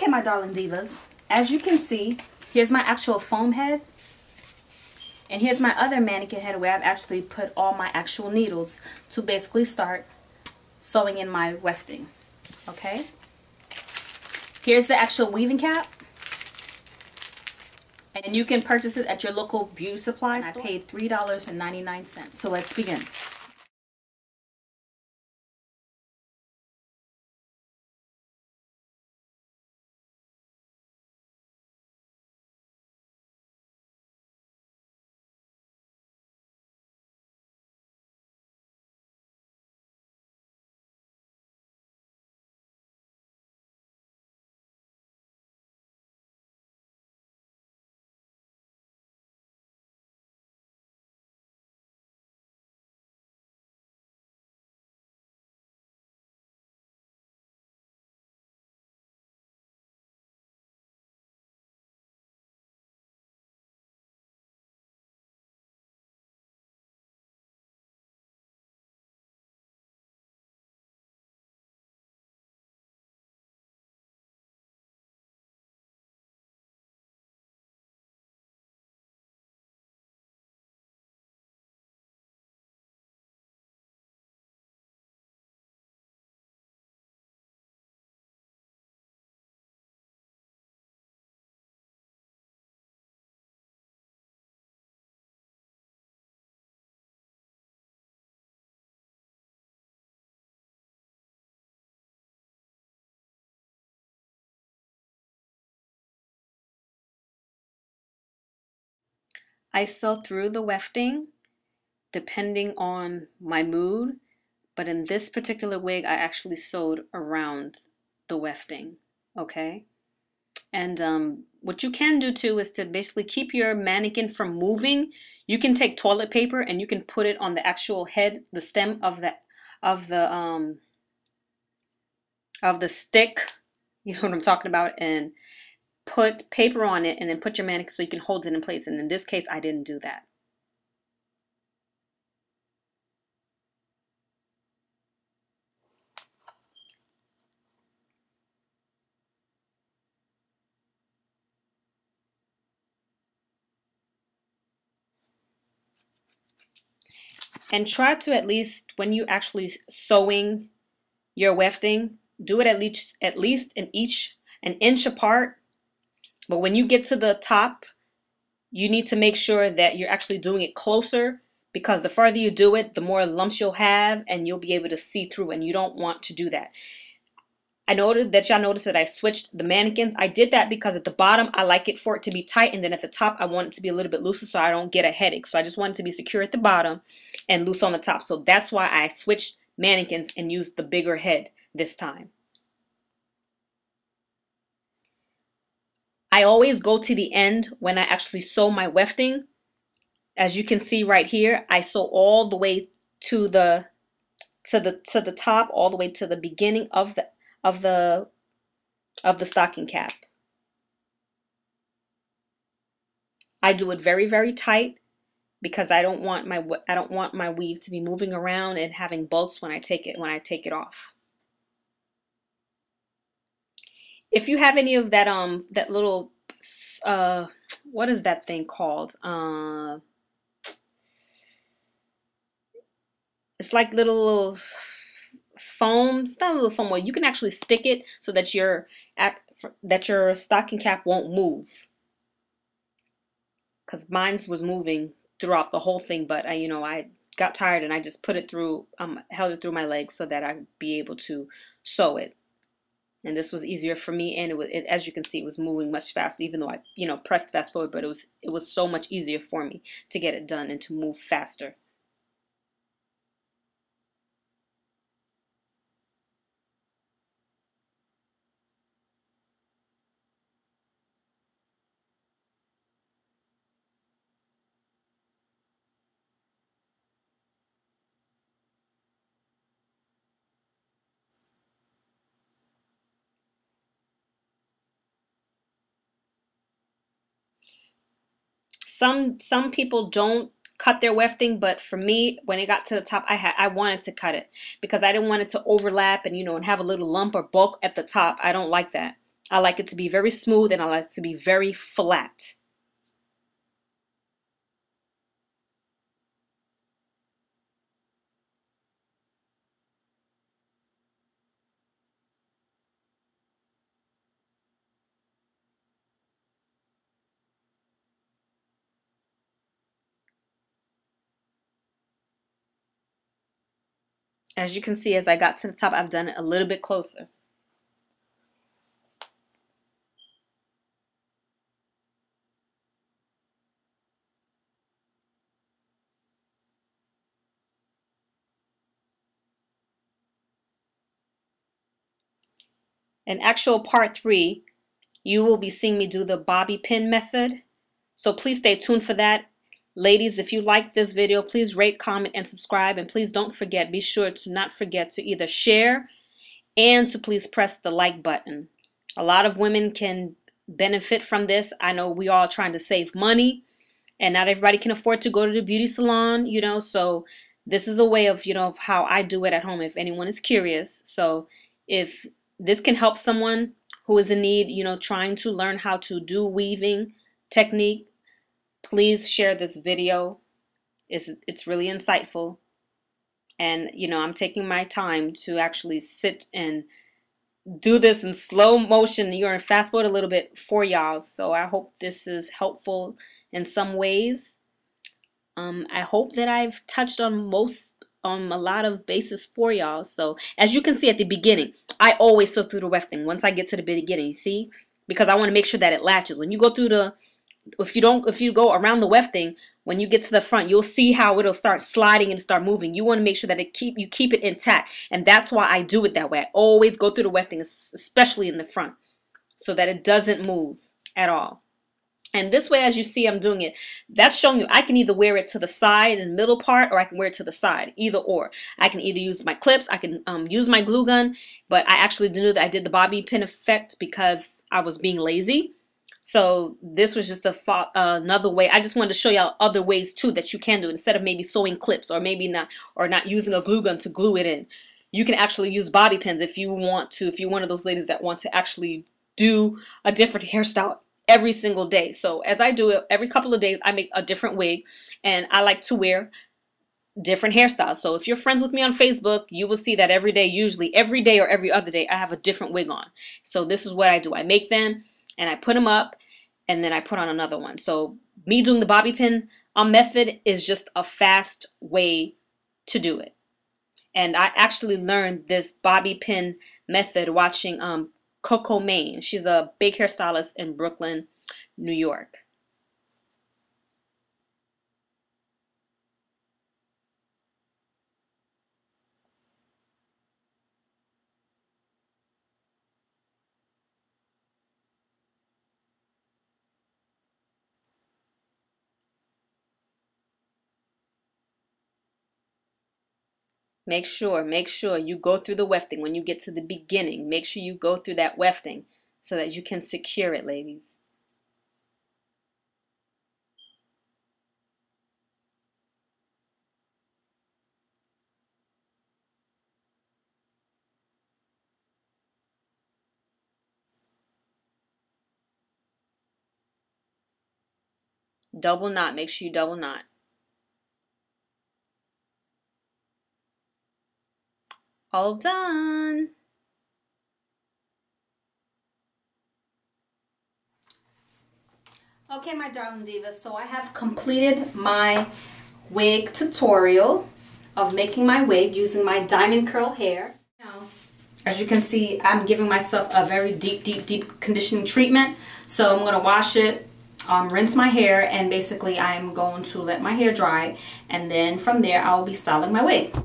Okay, my darling divas, as you can see, here's my actual foam head. And here's my other mannequin head where I've actually put all my actual needles to basically start sewing in my wefting. Okay? Here's the actual weaving cap. And you can purchase it at your local beauty supply store. I paid $3.99. So let's begin. I sew through the wefting depending on my mood, but in this particular wig I actually sewed around the wefting, okay? And what you can do too is to basically keep your mannequin from moving. You can take toilet paper and you can put it on the actual head, the stem of the stick, you know what I'm talking about, and put paper on it and then put your mannequin so you can hold it in place. And in this case, I didn't do that. And try to, at least when you actually sewing your wefting, do it at least an inch apart. But when you get to the top, you need to make sure that you're actually doing it closer, because the farther you do it, the more lumps you'll have and you'll be able to see through, and you don't want to do that. I noted that y'all noticed that I switched the mannequins. I did that because at the bottom I like it for it to be tight, and then at the top I want it to be a little bit looser so I don't get a headache. So I just want it to be secure at the bottom and loose on the top. So that's why I switched mannequins and used the bigger head this time. I always go to the end when I actually sew my wefting. As you can see right here, I sew all the way to the top, all the way to the beginning of the stocking cap. I do it very, very tight because I don't want my weave to be moving around and having bulks when I take it off. If you have any of that that little what is that thing called? It's like little foam. It's not a little foam. Well, you can actually stick it so that your stocking cap won't move. Because mine was moving throughout the whole thing, but I got tired and I just put it through, held it through my legs so that I'd be able to sew it. And this was easier for me, and as you can see, it was moving much faster, even though I pressed fast forward, but it was so much easier for me to get it done and to move faster. Some people don't cut their wefting, but for me, when it got to the top, I wanted to cut it because I didn't want it to overlap and and have a little lump or bulk at the top. I don't like that. I like it to be very smooth and I like it to be very flat. As you can see, as I got to the top, I've done it a little bit closer. In actual part 3, you will be seeing me do the bobby pin method. So please stay tuned for that. Ladies, if you like this video, please rate, comment, and subscribe. And please don't forget, be sure to not forget to either share and to please press the like button. A lot of women can benefit from this. I know we all trying to save money and not everybody can afford to go to the beauty salon, you know, so this is a way of, you know, of how I do it at home if anyone is curious. So if this can help someone who is in need, you know, trying to learn how to do weaving technique, please share this video. It's really insightful. And, you know, I'm taking my time to actually sit and do this in slow motion. You're going to fast forward a little bit for y'all. So I hope this is helpful in some ways. I hope that I've touched on a lot of bases for y'all. So as you can see at the beginning, I always sew through the wefting once I get to the beginning, you see? Because I want to make sure that it latches. When you go through the, if you go around the wefting, when you get to the front, you'll see how it'll start sliding and start moving. You want to make sure that you keep it intact. And that's why I do it that way. I always go through the wefting, especially in the front, so that it doesn't move at all. And this way, as you see, I'm doing it. That's showing you I can either wear it to the side and middle part, or I can wear it to the side, either or. I can either use my clips, I can use my glue gun, but I actually I did the bobby pin effect because I was being lazy. So this was just another way. I just wanted to show y'all other ways too that you can do it instead of maybe sewing clips or maybe not using a glue gun to glue it in. You can actually use bobby pins if you want to, if you're one of those ladies that want to actually do a different hairstyle every single day. So as I do it, every couple of days I make a different wig, and I like to wear different hairstyles. So if you're friends with me on Facebook, you will see that every day, usually every day or every other day, I have a different wig on. So this is what I do. I make them and I put them up and then I put on another one. So me doing the bobby pin method is just a fast way to do it. And I actually learned this bobby pin method watching Coco Maine. She's a big hairstylist in Brooklyn, New York. Make sure you go through the wefting when you get to the beginning. Make sure you go through that wefting so that you can secure it, ladies. Double knot. Make sure you double knot. All done. Okay, my darling divas, so I have completed my wig tutorial of making my wig using my diamond curl hair. Now, as you can see, I'm giving myself a very deep conditioning treatment. So I'm going to wash it, rinse my hair, and basically I'm going to let my hair dry, and then from there I'll be styling my wig.